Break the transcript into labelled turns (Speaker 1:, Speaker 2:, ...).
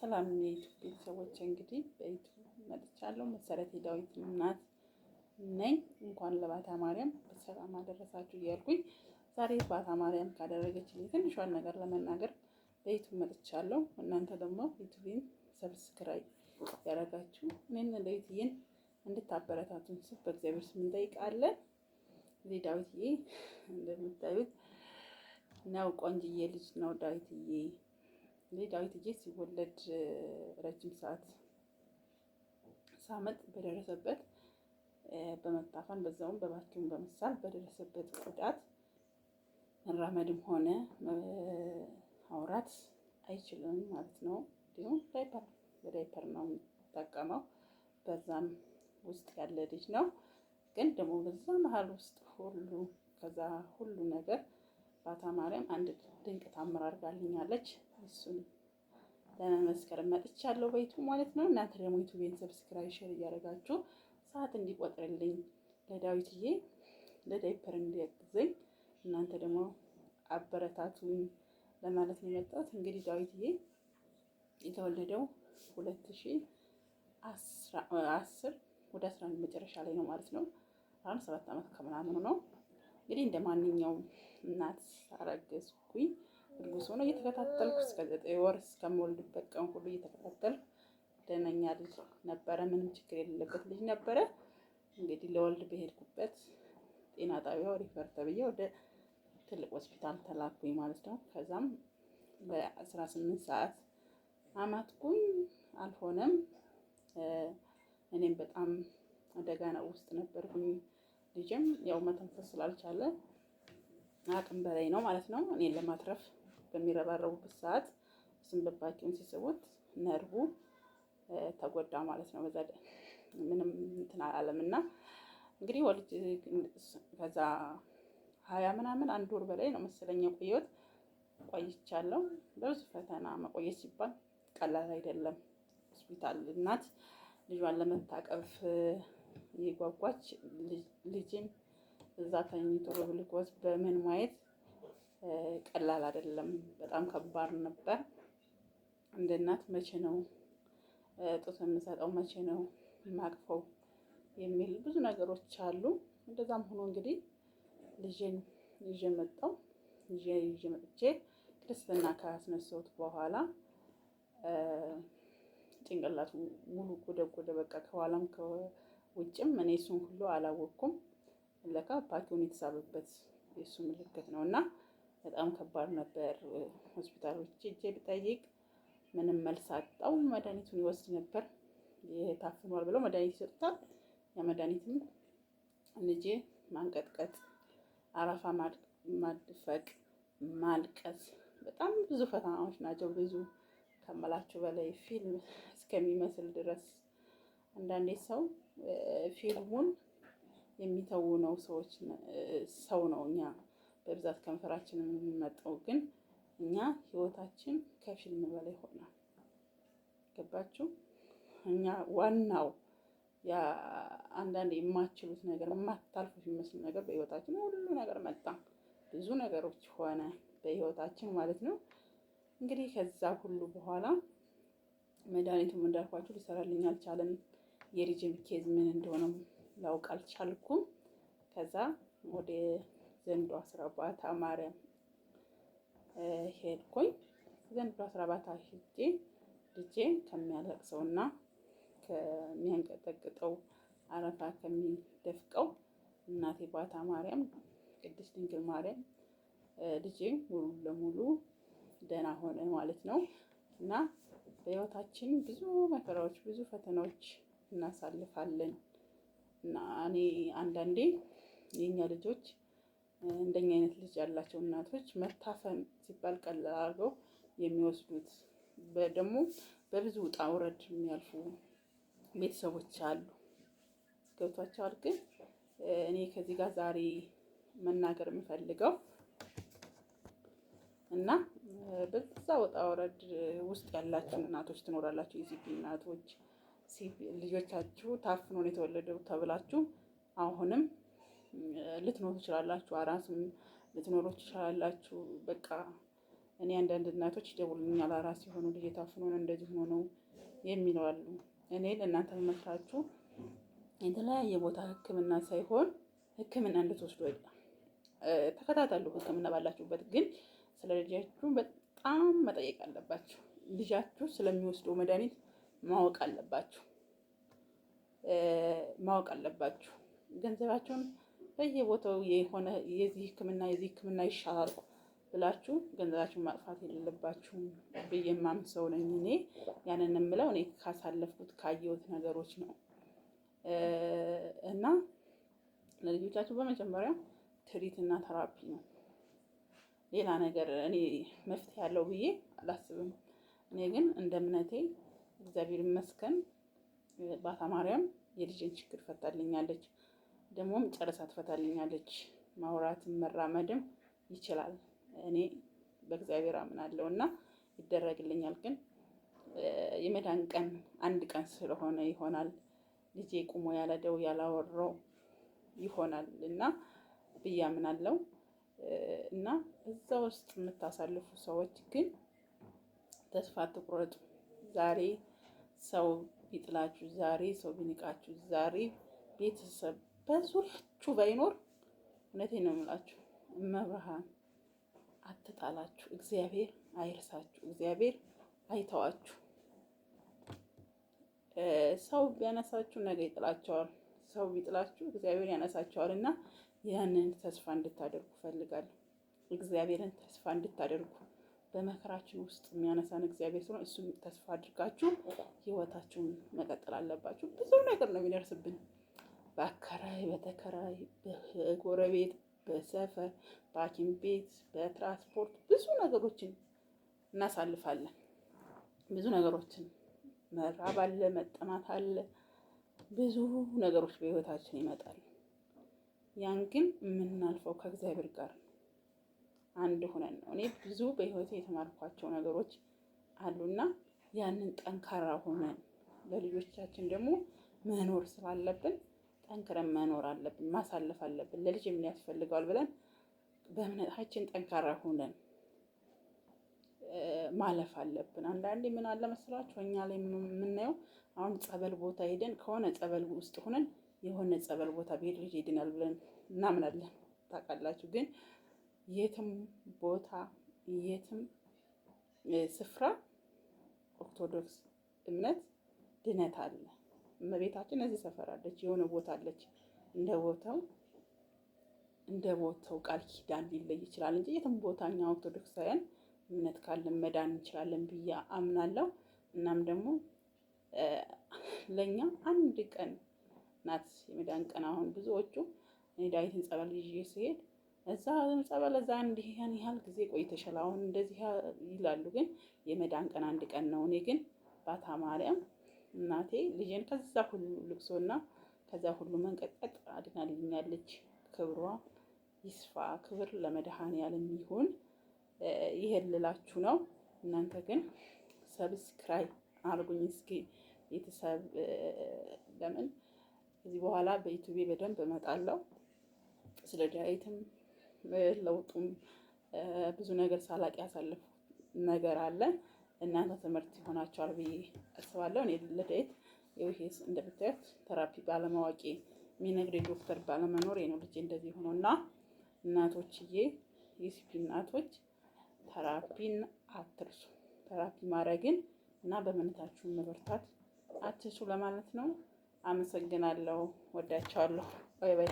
Speaker 1: ሰላም የዩቲዩብ ቤተሰቦች፣ እንግዲህ በዩቲዩብ መጥቻለሁ። መሰረቴ ዳዊት እናት ነኝ። እንኳን ለባታ ማርያም በሰላም አደረሳችሁ እያልኩኝ ዛሬ ባታ ማርያም ካደረገችልኝ ትንሿን ነገር ለመናገር በዩቲዩብ መጥቻለሁ። እናንተ ደግሞ ዩቲዩብን ሰብስክራይብ ያደረጋችሁ እኔን ዳዊትዬን እንድታበረታቱን ስል በእግዚአብሔር ስም እንጠይቃለን። እዚህ ዳዊትዬ እንደምታዩት ነው፣ ቆንጅዬ ልጅ ነው ዳዊትዬ። ዳዊትዬ ሲወለድ ረጅም ሰዓት ሳመጥ በደረሰበት በመታፈን በዛውም በባኪውን በመሳል በደረሰበት ጉዳት መራመድም ሆነ ማውራት አይችልም ማለት ነው። እንዲሁም በዳይፐር ነው የሚጠቀመው። በዛም ውስጥ ያለ ልጅ ነው። ግን ደግሞ በዛ መሀል ውስጥ ከዛ ሁሉ ነገር ባታ ማርያም አንድ ድንቅ ታምር አድርጋልኛለች። እሱን ለመመስከር መጥቻለሁ በይቱ ማለት ነው። እናንተ ደግሞ ዩቲዩብን ሰብስክራይብ፣ ሼር እያደረጋችሁ ሰዓት እንዲቆጥርልኝ ለዳዊትዬ ለዳይፐር እንዲያግዘኝ እናንተ ደግሞ አበረታቱኝ ለማለት ነው የመጣሁት። እንግዲህ ዳዊትዬ የተወለደው 2010 ወደ 11 መጨረሻ ላይ ነው ማለት ነው። አሁን 7 ዓመት ከምናምኑ ነው። እንግዲህ እንደ ማንኛውም እናት አረገዝኩኝ። እርጉዝ ሆኖ እየተከታተልኩ እስከ 9 ወር እስከምወልድበት ቀን ሁሉ እየተከታተልኩ ደህነኛ ልጅ ነበረ። ምንም ችግር የሌለበት ልጅ ነበረ። እንግዲህ ለወልድ በሄድኩበት ጤና ጣቢያው ሪፈር ተብዬ ወደ ትልቅ ሆስፒታል ተላኩኝ ማለት ነው። ከዛም በ18 ሰዓት አማትኩኝ። አልሆነም። እኔም በጣም አደጋ ውስጥ ነበርኩኝ። ልጅም ያው መተንፈስ ስላልቻለ አቅም በላይ ነው ማለት ነው። እኔን ለማትረፍ በሚረባረቡበት ሰዓት እሱም በባኪውን ሲስቡት ነርቡ ተጎዳ ማለት ነው። በዛ ምንም እንትን አላለምና እንግዲህ ወልጅ ከዛ 20 ምናምን 1 ወር በላይ ነው መሰለኝ ቆይቻለሁ። በብዙ ፈተና መቆየት ሲባል ቀላል አይደለም። ሆስፒታል እናት ልጇን ለመታቀፍ የጓጓች ልጅን እዛ ተኝቶ በግሉኮዝ በምን ማየት ቀላል አይደለም። በጣም ከባድ ነበር። እንደ እናት መቼ ነው ጡት የምሰጠው፣ መቼ ነው የማቅፈው የሚል ብዙ ነገሮች አሉ። እንደዛም ሆኖ እንግዲህ ልጄን ይዤ መጥቼ ክርስትና ካስነሳሁት በኋላ ጭንቅላቱ ሙሉ ጎደ በቃ ከኋላም ከውጭም። እኔ እሱን ሁሉ አላወቅኩም። ለካ ፓኪውን የተሳበበት የእሱ ምልክት ነው እና በጣም ከባድ ነበር። ሆስፒታሎች ሄጄ ብጠይቅ ምንም መልስ አጣው። መድኃኒቱን ይወስድ ነበር። ታፍኗል ብለው መድኃኒት ይሰጡታል። ያ መድኃኒትም ልጄ ማንቀጥቀጥ፣ አረፋ ማድፈቅ፣ ማልቀስ፣ በጣም ብዙ ፈተናዎች ናቸው። ብዙ ከመላችሁ በላይ ፊልም እስከሚመስል ድረስ አንዳንዴ ሰው ፊልሙን የሚተውነው ሰው ነው። እኛ በብዛት ከንፈራችን የምንመጣው ግን እኛ ህይወታችን ከፊልም በላይ ሆኗል። ገባችሁ? እኛ ዋናው ያ አንዳንዴ የማትችሉት ነገር የማታልፉት የሚመስል ነገር በህይወታችን ሁሉ ነገር መጣ። ብዙ ነገሮች ሆነ በህይወታችን ማለት ነው። እንግዲህ ከዛ ሁሉ በኋላ መድኃኒቱም እንዳልኳችሁ ሊሰራልኝ አልቻለም። የልጅን ኬዝ ምን እንደሆነ ላውቅ አልቻልኩም። ከዛ ወደ ዘንዶ 10 ባታ ማርያም ሄድኩኝ። ዘንዶ 10 ባታ ሄጄ ልጄ ከሚያለቅሰውና ከሚያንቀጠቅጠው አረፋ ከሚደፍቀው እናቴ ባታ ማርያም ቅድስት ድንግል ማርያም ልጄ ሙሉ ለሙሉ ደህና ሆነ ማለት ነው። እና በህይወታችን ብዙ መከራዎች፣ ብዙ ፈተናዎች እናሳልፋለን። እና እኔ አንዳንዴ የኛ ልጆች እንደኛ አይነት ልጅ ያላቸው እናቶች መታፈን ሲባል ቀላል አድርገው የሚወስዱት ደግሞ በብዙ ውጣ ውረድ የሚያልፉ ቤተሰቦች አሉ። ገብቷቸዋል። ግን እኔ ከዚህ ጋር ዛሬ መናገር የምፈልገው እና በዛ ውጣ ውረድ ውስጥ ያላችሁ እናቶች ትኖራላችሁ። የሲፒ እናቶች ልጆቻችሁ ታፍኖ ነው የተወለደው ተብላችሁ አሁንም ልትኖሩ ትችላላችሁ። አራስም ልትኖሩ ትችላላችሁ። በቃ እኔ አንዳንድ እናቶች ይደውሉኛል፣ አራስ የሆኑ ልጅ ታፍኖ ነው እንደዚህ ሆኖ ነው የሚለው አሉ። እኔ ለእናንተ መመክራችሁ የተለያየ ቦታ ሕክምና ሳይሆን ሕክምና እንድትወስዱ ተከታተሉ። ሕክምና ባላችሁበት ግን ስለ ልጃችሁ በጣም መጠየቅ አለባችሁ። ልጃችሁ ስለሚወስደው መድኃኒት ማወቅ አለባችሁ። ገንዘባችሁን በየቦታው የሆነ የዚህ ሕክምና ይሻላል ብላችሁ ገንዘባችሁን ማጥፋት የሌለባችሁም ብዬ የማምን ሰው ነኝ እኔ። ያንን የምለው እኔ ካሳለፍኩት ካየሁት ነገሮች ነው። እና ለልጆቻችሁ በመጀመሪያ ትሪት እና ተራፒ ነው። ሌላ ነገር እኔ መፍትሄ ያለው ብዬ አላስብም። እኔ ግን እንደ እምነቴ እግዚአብሔር ይመስገን ባታ ማርያም የልጄን ችግር ፈታልኛለች፣ ደግሞም ጨርሳ ትፈታልኛለች። ማውራትም መራመድም ይችላል። እኔ በእግዚአብሔር አምናለሁ እና ይደረግልኛል። ግን የመዳን ቀን አንድ ቀን ስለሆነ ይሆናል ልጄ ቁሞ ያለደው ያላወራው ይሆናል እና ብዬ አምናለሁ። እና እዛ ውስጥ የምታሳልፉ ሰዎች ግን ተስፋ አትቁረጡ። ዛሬ ሰው ቢጥላችሁ፣ ዛሬ ሰው ቢንቃችሁ፣ ዛሬ ቤተሰብ በዙሪያችሁ ባይኖር፣ እውነቴን ነው የምላችሁ መብርሃን አትጣላችሁ። እግዚአብሔር አይርሳችሁ። እግዚአብሔር አይተዋችሁ። ሰው ቢያነሳችሁ ነገ ይጥላቸዋል። ሰው ቢጥላችሁ እግዚአብሔር ያነሳቸዋል እና ያንን ተስፋ እንድታደርጉ ፈልጋለሁ። እግዚአብሔርን ተስፋ እንድታደርጉ በመከራችን ውስጥ የሚያነሳን እግዚአብሔር ስለሆነ እሱን ተስፋ አድርጋችሁ ህይወታችሁን መቀጠል አለባችሁ። ብዙ ነገር ነው የሚደርስብን፣ በአከራይ በተከራይ፣ በጎረቤት፣ በሰፈር፣ በሐኪም ቤት፣ በትራንስፖርት ብዙ ነገሮችን እናሳልፋለን። ብዙ ነገሮችን መራብ አለ፣ መጠማት አለ፣ ብዙ ነገሮች በህይወታችን ይመጣሉ። ያን ግን የምናልፈው ከእግዚአብሔር ጋር አንድ ሆነን ነው። እኔ ብዙ በህይወቴ የተማርኳቸው ነገሮች አሉና ያንን ጠንካራ ሆነን ለልጆቻችን ደግሞ መኖር ስላለብን ጠንክረን መኖር አለብን፣ ማሳለፍ አለብን። ለልጅ ምን ያስፈልገዋል ብለን በእምነታችን ጠንካራ ሆነን ማለፍ አለብን። አንዳንዴ ምን አለ መስላችሁ እኛ ላይ የምናየው አሁን ጸበል ቦታ ሄደን ከሆነ ጸበል ውስጥ ሆነን የሆነ ጸበል ቦታ ብሄድ ልጅ ይድናል ብለን እናምናለን። ታውቃላችሁ። ግን የትም ቦታ የትም ስፍራ ኦርቶዶክስ እምነት ድነት አለ። እመቤታችን እዚህ ሰፈር አለች፣ የሆነ ቦታ አለች። እንደ ቦታው ቃል ኪዳን ሊለይ ይችላል እንጂ የትም ቦታ እኛ ኦርቶዶክሳውያን እምነት ካለን መዳን እንችላለን ብዬ አምናለሁ። እናም ደግሞ ለእኛ አንድ ቀን ናት የመዳን ቀን። አሁን ብዙዎቹ እኔ ዳዊትን ጸበል ይዤ ስሄድ እዛ ጸበል እዛ እንዲህ ያን ያህል ጊዜ ቆይተሻል አሁን እንደዚህ ይላሉ። ግን የመዳን ቀን አንድ ቀን ነው። እኔ ግን ባታ ማርያም እናቴ ልጄን ከዛ ሁሉ ልቅሶና ከዛ ሁሉ መንቀጥቀጥ አድናልኛለች። ክብሯ ይስፋ። ክብር ለመድኃኔዓለም ይሁን። ይሄን ልላችሁ ነው። እናንተ ግን ሰብስክራይብ አድርጉኝ እስኪ ቤተሰብ። ለምን ከዚህ በኋላ በዩቲዩብ በደንብ እመጣለሁ። ስለ ዳዊትም ለውጡም ብዙ ነገር ሳላቅ ያሳለፉ ነገር አለ። እናንተ ትምህርት ይሆናችኋል ብዬ አስባለሁ። እኔ ለዳዊት ይሄስ እንደምታዩት ተራፒ ባለማወቄ የሚነግረኝ ዶክተር ባለመኖር ነው ልጄ እንደዚህ ሆኖና፣ እናቶችዬ የሲፒ እናቶች ተራፒን አትርሱ። ተራፒ ማድረግን እና በእምነታችሁ መበርታት አትርሱ ለማለት ነው። አመሰግናለሁ። ወዳችኋለሁ። ባይ ባይ።